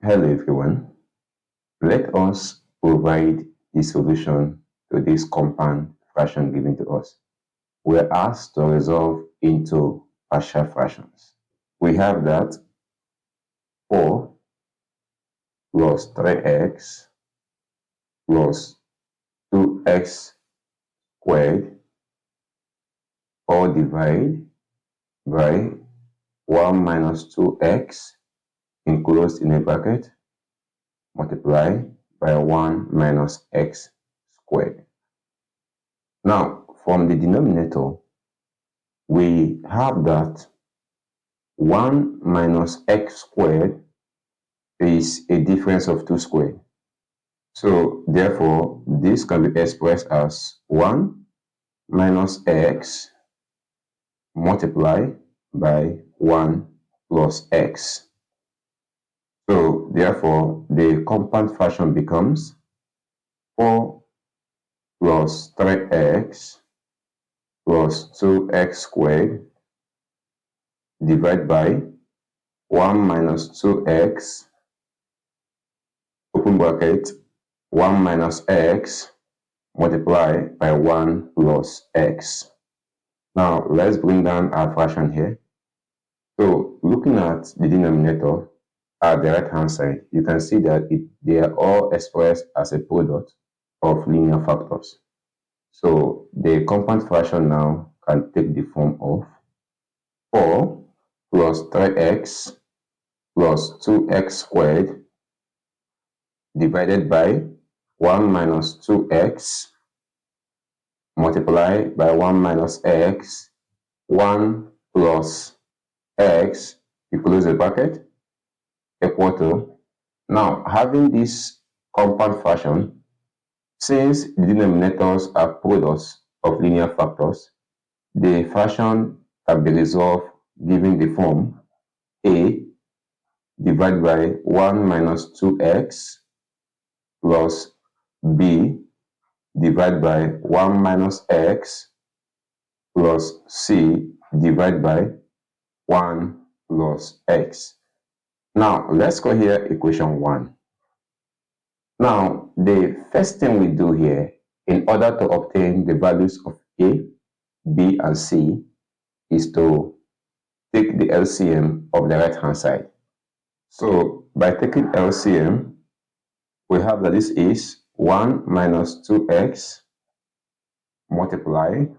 Hello everyone, let us provide the solution to this compound fraction given to us. We're asked to resolve into partial fractions. We have that 4 plus 3x plus 2x squared all divided by 1 minus 2x enclosed in a bracket multiply by 1 minus x squared. Now, from the denominator, we have that 1 minus x squared is a difference of 2 squared. So, therefore, this can be expressed as 1 minus x multiplied by 1 plus x. So, therefore, the compound fraction becomes 4 plus 3x plus 2x squared divided by 1 minus 2x, open bracket, 1 minus x multiplied by 1 plus x. Now, let's bring down our fraction here. So, looking at the denominator, at the right hand side, you can see that they are all expressed as a product of linear factors. So the compound fraction now can take the form of 4 plus 3x plus 2x squared divided by 1 minus 2x multiplied by 1 minus x, 1 plus x, you close the bracket, equal to, now having this compound fraction, since the denominators are products of linear factors, the fraction can be resolved given the form a divided by 1 minus 2x plus b divided by 1 minus x plus c divided by 1 plus x. Now, let's go here equation 1. Now, the first thing we do here, in order to obtain the values of a, b, and c, is to take the LCM of the right-hand side. So, by taking LCM, we have that this is 1 minus 2x multiplied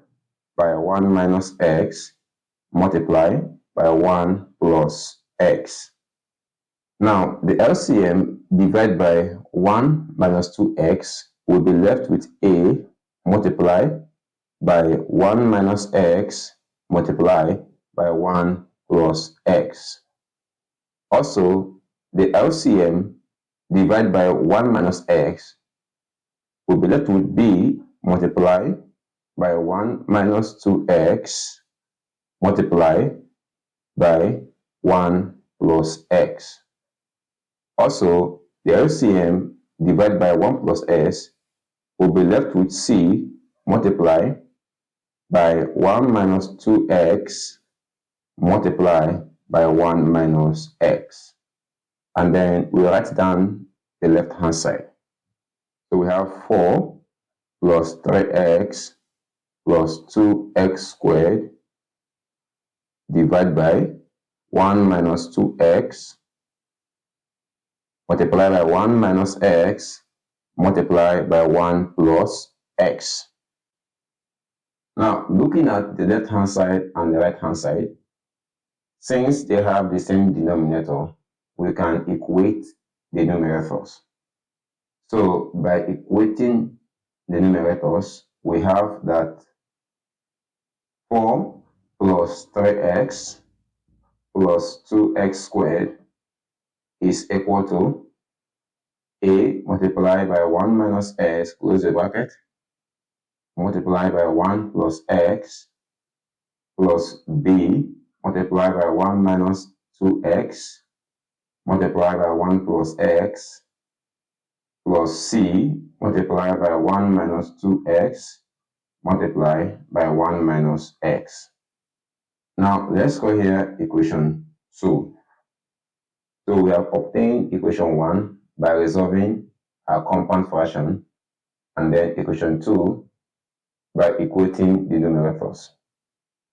by 1 minus x multiplied by 1 plus x. Now, the LCM divided by 1 minus 2x will be left with a multiplied by 1 minus x multiplied by 1 plus x. Also, the LCM divided by 1 minus x will be left with b multiplied by 1 minus 2x multiplied by 1 plus x. Also, the LCM divided by 1 plus s will be left with c multiplied by 1 minus 2x multiplied by 1 minus x. And then we write down the left-hand side. So we have 4 plus 3x plus 2x squared divided by 1 minus 2x multiplied by 1 minus x multiplied by 1 plus x. Now, looking at the left-hand side and the right-hand side, since they have the same denominator, we can equate the numerators. So, by equating the numerators, we have that 4 plus 3x plus 2x squared is equal to a multiplied by 1 minus x, close the bracket, multiplied by 1 plus x plus b multiplied by 1 minus 2x multiplied by 1 plus x plus c multiplied by 1 minus 2x multiplied by 1 minus x. Now, let's go here equation 2. So we have obtained equation 1 by resolving our compound fraction, and then equation 2 by equating the numerators.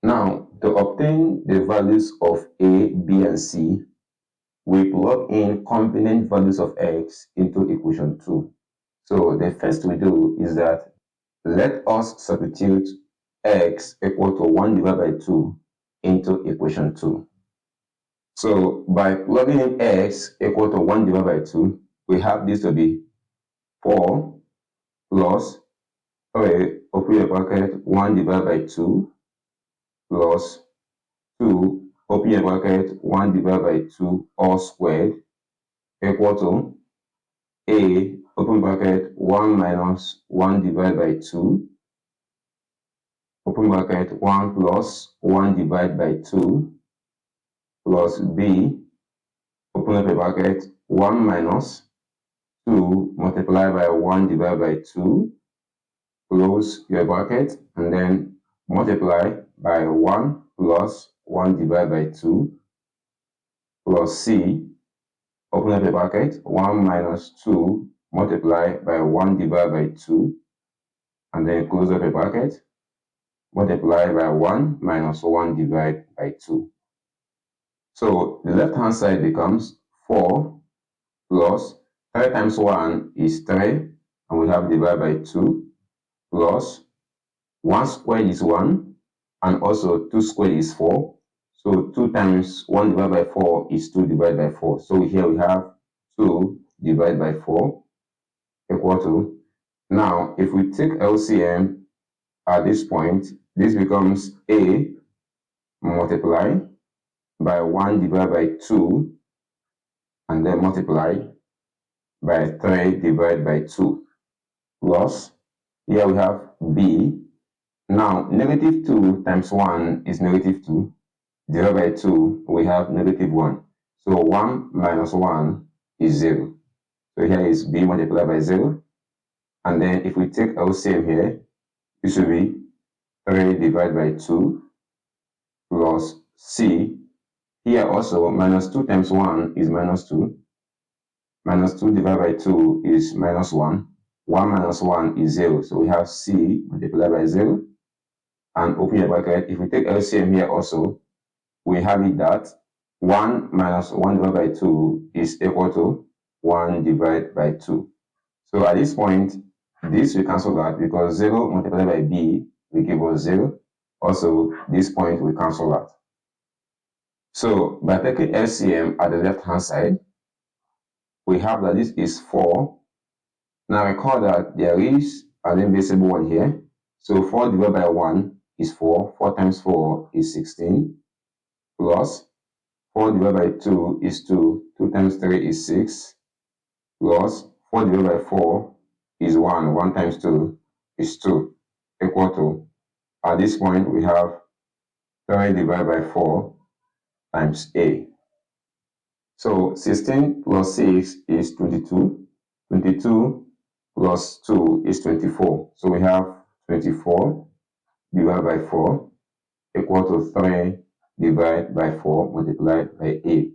Now, to obtain the values of a, b, and c, we plug in convenient values of x into equation 2. So the first we do is that let us substitute x equal to 1 divided by 2 into equation 2. So by plugging in x equal to 1 divided by 2, we have this to be 4 plus 3, open your bracket, 1 divided by 2 plus 2, open your bracket, 1 divided by 2 all squared equal to a, open bracket, 1 minus 1 divided by 2, open bracket, 1 plus 1 divided by 2 plus b, open up a bracket, 1 minus 2 multiplied by 1 divided by 2, close your bracket, and then multiply by 1 plus 1 divided by 2 plus c, open up a bracket, 1 minus 2 multiply by 1 divided by 2, and then close up a bracket, multiply by 1 minus 1 divided by 2. So the left hand side becomes 4 plus 3 times 1 is 3, and we have divided by 2, plus 1 squared is 1, and also 2 squared is 4. So 2 times 1 divided by 4 is 2 divided by 4. So here we have 2 divided by 4 equal to, now if we take LCM at this point, this becomes a multiply by 1 divided by 2, and then multiply by 3 divided by 2, plus, here we have b. Now, negative 2 times 1 is negative 2. Divided by 2, we have negative 1. So 1 minus 1 is 0. So here is b multiplied by 0. And then if we take LCM here, this will be 3 divided by 2 plus c. Here also, minus 2 times 1 is minus 2. Minus 2 divided by 2 is minus 1. 1 minus 1 is 0. So we have c multiplied by 0. And open your bracket. If we take LCM here also, we have it that 1 minus 1 divided by 2 is equal to 1 divided by 2. So at this point, this we cancel that because 0 multiplied by b will give us 0. Also, this point we cancel that. So by taking LCM at the left hand side, we have that this is 4. Now recall that there is an invisible one here. So 4 divided by 1 is 4. 4 times 4 is 16. Plus 4 divided by 2 is 2. 2 times 3 is 6. Plus 4 divided by 4 is 1. 1 times 2 is 2. Equal to, at this point, we have 3 divided by 4 times a. So 16 plus 6 is 22. 22 plus 2 is 24. So we have 24 divided by 4 equal to 3 divided by 4 multiplied by a.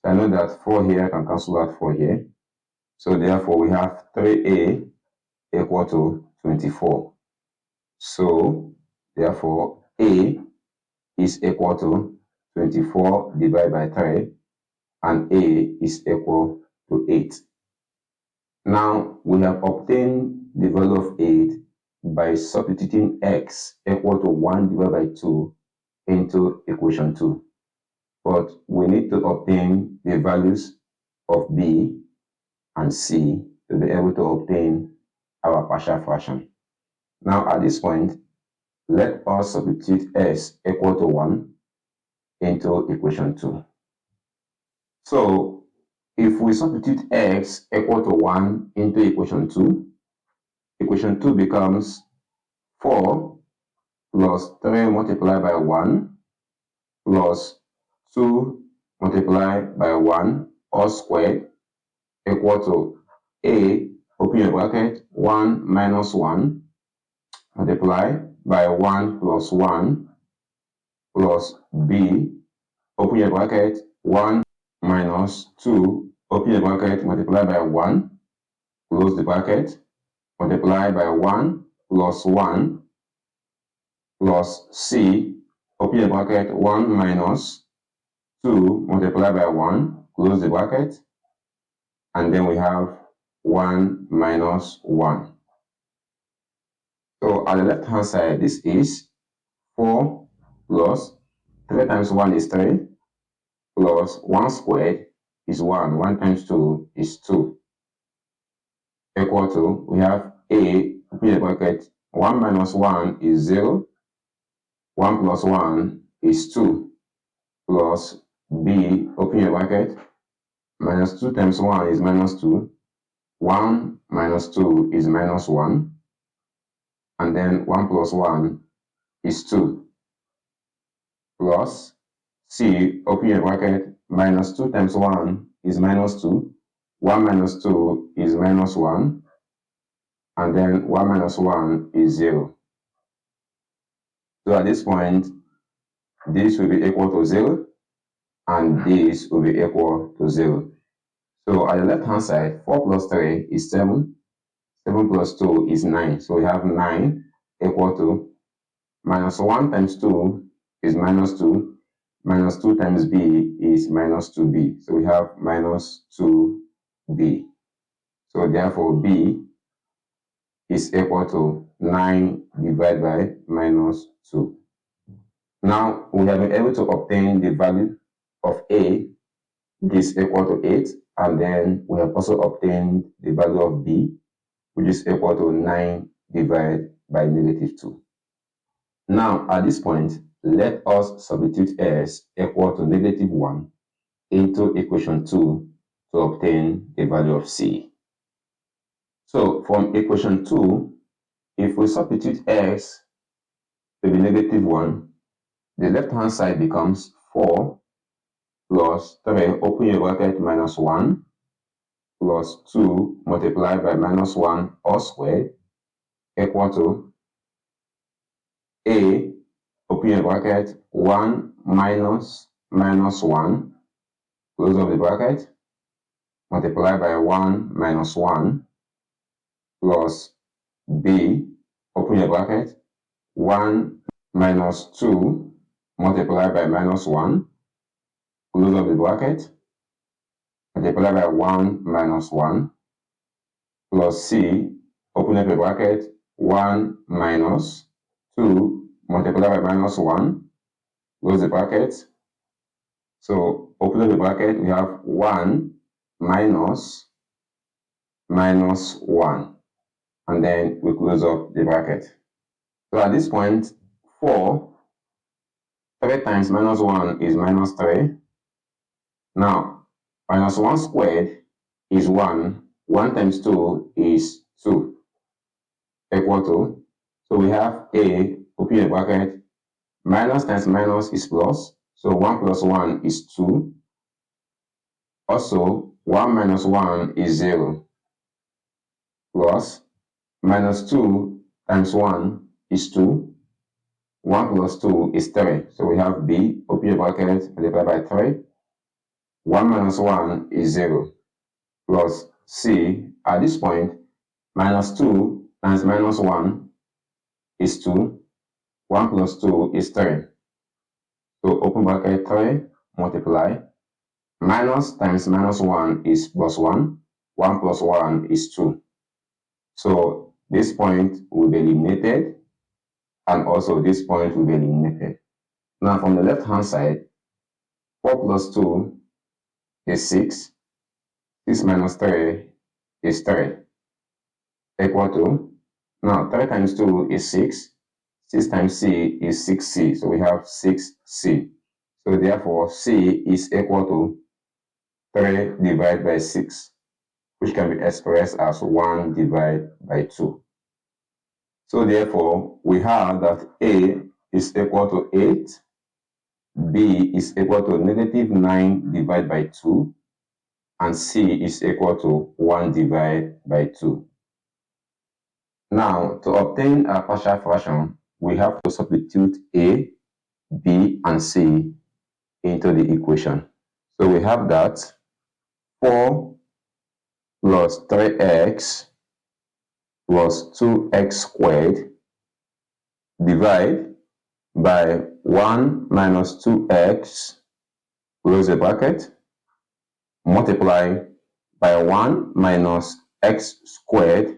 So I know that 4 here can cancel out 4 here. So therefore we have 3a equal to 24. So therefore a is equal to 24 divided by 3, and a is equal to 8. Now we have obtained the value of 8 by substituting x equal to 1 divided by 2 into equation 2. But we need to obtain the values of b and c to be able to obtain our partial fraction. Now at this point, let us substitute s equal to 1 into equation 2. So if we substitute x equal to 1 into equation 2 becomes 4 plus 3 multiplied by 1 plus 2 multiplied by 1 all squared equal to a, open your bracket, 1 minus 1 multiply by 1 plus 1 plus b, open your bracket, 1 minus 2, open the bracket, multiply by 1, close the bracket, multiply by 1 plus 1 plus c, open the bracket, 1 minus 2 multiply by 1, close the bracket, and then we have 1 minus 1. So at the left hand side, this is 4 plus 3 times 1 is 3 plus 1 squared is 1. 1 times 2 is 2. Equal to, we have a, open the bracket, 1 minus 1 is 0. 1 plus 1 is 2 plus b, open the bracket, minus 2 times 1 is minus 2. 1 minus 2 is minus 1. And then 1 plus 1 is 2. Plus c, open the bracket, minus 2 times 1 is minus 2. 1 minus 2 is minus 1. And then 1 minus 1 is 0. So at this point, this will be equal to 0. And this will be equal to 0. So at the left hand side, 4 plus 3 is 7. 7 plus 2 is 9. So we have 9 equal to minus 1 times 2 is minus 2. Minus 2 times b is minus 2b. So we have minus 2b. So therefore b is equal to 9 divided by minus 2. Now we have been able to obtain the value of a, which is equal to 8. And then we have also obtained the value of b, which is equal to 9 divided by negative 2. Now, at this point, let us substitute s equal to negative 1 into equation 2 to obtain the value of c. So, from equation 2, if we substitute x to be negative 1, the left-hand side becomes 4 plus 3, open your bracket, minus 1, plus 2 multiplied by minus 1 all squared, equal to a, open your bracket, 1 minus minus 1, close of the bracket, multiply by 1 minus 1, plus b, open your bracket, 1 minus 2, multiply by minus 1, close of the bracket, multiply by 1 minus 1, plus c, open up the bracket, 1 minus 2, multiply by minus 1, close the bracket. So open up the bracket, we have 1 minus 1, and then we close up the bracket. So at this point, 3 times minus 1 is minus 3. Now, minus 1 squared is 1. 1 times 2 is 2. Equal to, so we have a, open the bracket, minus times minus is plus. So 1 plus 1 is 2. Also, 1 minus 1 is 0. Plus, minus 2 times 1 is 2. 1 plus 2 is 3. So we have b, open the bracket, multiply by 3. 1 minus 1 is 0. Plus c, at this point, minus 2 times minus 1 is 2. 1 plus 2 is 3. So open bracket, 3, multiply. Minus times minus 1 is plus 1. 1 plus 1 is 2. So this point will be eliminated, and also this point will be eliminated. Now from the left hand side, 4 plus 2 is 6. 6 minus 3 is 3. Equal to, now 3 times 2 is 6. 6 times c is 6c. So we have 6c. So therefore, c is equal to 3 divided by 6, which can be expressed as 1 divided by 2. So therefore, we have that a is equal to 8, b is equal to negative 9 divided by 2, and c is equal to 1 divided by 2. Now, to obtain a partial fraction, we have to substitute a, b, and c into the equation. So we have that 4 plus 3x plus 2x squared divide by 1 minus 2x, close the bracket, multiply by 1 minus x squared,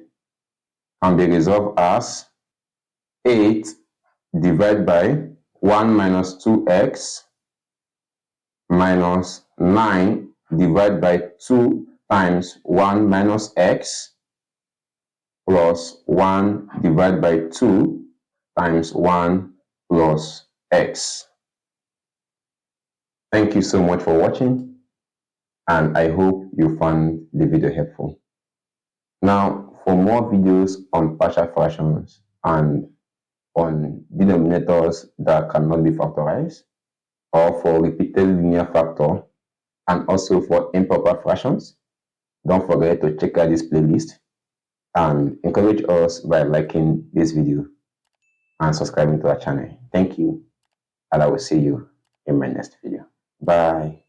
can be resolved as 8 divided by 1 minus 2x minus 9 divided by 2 times 1 minus x plus 1 divided by 2 times 1 plus x. Thank you so much for watching, and I hope you found the video helpful. Now, for more videos on partial fractions and on denominators that cannot be factorized, or for repeated linear factor, and also for improper fractions, don't forget to check out this playlist and encourage us by liking this video and subscribing to our channel. Thank you, and I will see you in my next video. Bye.